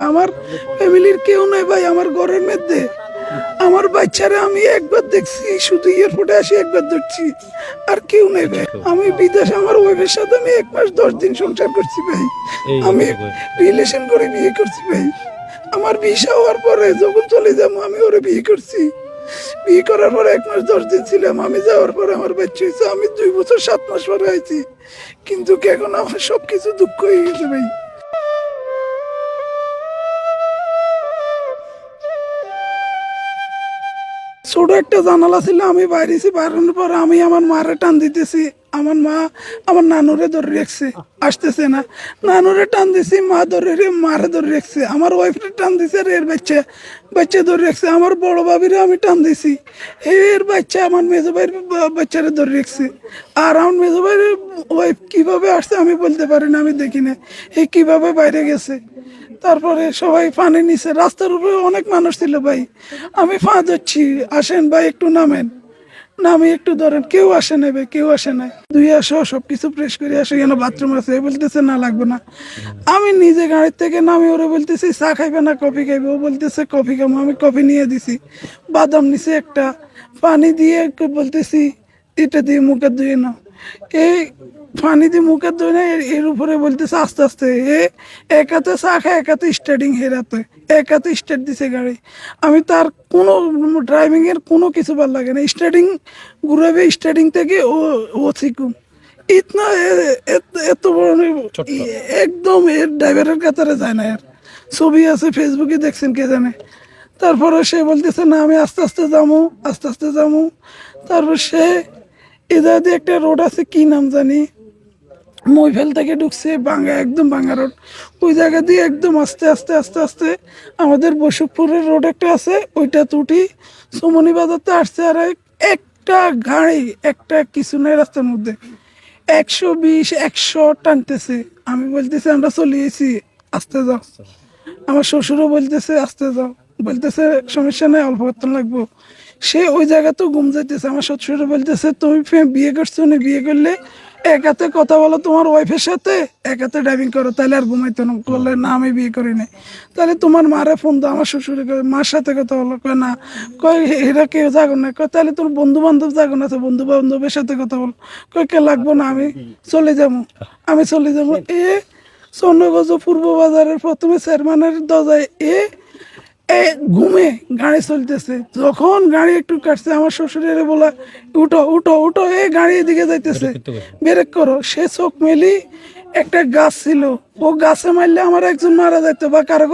আমার ফ্যামিলির কেউ নাই ভাই আমার ঘরের মধ্যে। আমার বাচ্চারা আমি একবার দেখছি, শুধু এয়ারপোর্টে আসি একবার ধরছি, আর কেউ নেই ভাই। আমি বিদেশ আমার ওয়াইফের সাথে আমি 1 মাস 10 দিন সংসার করছি ভাই। আমি রিলেশন করে বিয়ে করছি ভাই। আমার ভিসা হওয়ার পরে যখন চলে যাবো আমি ওরে বিয়ে করছি। বিয়ে করার পরে 1 মাস 10 দিন ছিলাম। আমি যাওয়ার পরে আমার বাচ্চা হয়েছে। আমি 2 বছর 7 মাস পরে আইছি, কিন্তু এখন আমার সবকিছু দুঃখ হয়ে গেছে ভাই। ছোট একটা জানালা ছিল, আমি বাইরেছি, বাইরানোর পর আমি আমার মারে টান দিতেছি। আমার মা আমার নানুরে ধরে রেখছে, আসতেছে না। নানুরে টান দিছি, মা ধরে মারে ধরে রেখছে। আমার ওয়াইফরে টান দিছে, আর এর বাচ্চা বাচ্চা ধরে রেখছে। আমার বড় ভাবিরে আমি টান দিছি, এর বাচ্চা আমার মেজো ভাইয়ের বাচ্চারে ধরে রেখছে। আর আমার মেজো ভাইয়ের ওয়াইফ কিভাবে আসছে আমি বলতে পারি না, আমি দেখি না এই কিভাবে বাইরে গেছে। তারপরে সবাই পানি নিছে, রাস্তার উপরে অনেক মানুষ ছিল ভাই। আমি ফা ধরছি, আসেন ভাই একটু নামেন, নামি একটু ধরেন। কেউ আসে নাই ভাই, কেউ আসে নাই। দুই আসো সবকিছু ফ্রেশ করে আসে, কেন বাথরুম আছে, বলতেছে না লাগবে না। আমি নিজে গাড়ির থেকে নামি ওরে বলতেছি চা খাইবে না কফি খাইবে, ও বলতেছে কফি খাবো। আমি কফি নিয়ে দিছি, বাদাম নিছে একটা, পানি দিয়ে বলতেছি এটা দিয়ে মুখে ধুয়ে নাও। এই পানি দিয়ে মুখে ধুয়ে না, এর উপরে বলতেছে আস্তে আস্তে। এক হাতে চা খায়, এক হাতে স্টার্টিং, হেরাতে এক হাতে স্টার্ট দিছে গাড়ি। আমি তার কোনো ড্রাইভিং এর কোনো কিছু ভালো লাগে না। স্টার্টিং ঘুরাবে, স্টার্টিং থেকে ও শিখুন ইতনা এত বড় একদম এর ড্রাইভারের কাতারে যায় না। এর ছবি আছে ফেসবুকে, দেখছেন কে জানে। তারপরে সে বলতেছে না আমি আস্তে আস্তে যাবো, আস্তে আস্তে যাবো। তারপর সে এদের দিয়ে একটা রোড আছে, কি নাম জানি, মইফেল থেকে ঢুকছে বাঙ্গা, একদম বাঙ্গা রোড। ওই জায়গা দিয়ে একদম আস্তে আস্তে আস্তে আস্তে আমাদের বসুকপুরের রোড একটা আছে, ওইটা তুটি সুমনি বাজারতে আসছে। আর একটা গাড়ি, একটা কিছু নেই রাস্তার মধ্যে, 120 100 টানতেছে। আমি বলতেছি আমরা চলে এসেছি, আস্তে যাও। আমার শ্বশুরও বলতেছে আস্তে যাও, বলতেছে সমস্যা নেই, অল্প করতে লাগবো। সে ওই জায়গাতেও ঘুম যাইতেছে। আমার শ্বশুর বলতেছে তুমি বিয়ে করছো না, বিয়ে করলে এক হাতে কথা বলো তোমার ওয়াইফের সাথে, এক হাতে ড্রাইভিং করো, তাহলে আর ঘুমাইতো না। বললে না আমি বিয়ে করি নাই। তাহলে তোমার মারে ফোন দাও। আমার শ্বশুর মার সাথে কথা বলো, কয় না, কয় এরা কেউ যাগো না। কয় তাহলে তোর বন্ধু বান্ধব যাগো না, বন্ধু বান্ধবের সাথে কথা বলো। কয় কে লাগবো না, আমি চলে যাবো, আমি চলে যাবো। চন্দ্রগঞ্জ পূর্ব বাজারের প্রথমে চেয়ারম্যানের দরজায় ঘুমে গাড়ি চলতেছে। যখন গাড়ি একটু কাটছে, আমার শ্বশুরের বলা উঠো উঠো উঠো, গাড়ি এদিকে যাইতেছে, ব্রেক করো। সে চোখ মেলি, একটা গাছ ছিল, ও গাছে মারলে আমার একজন মারা যাইতো বা কারো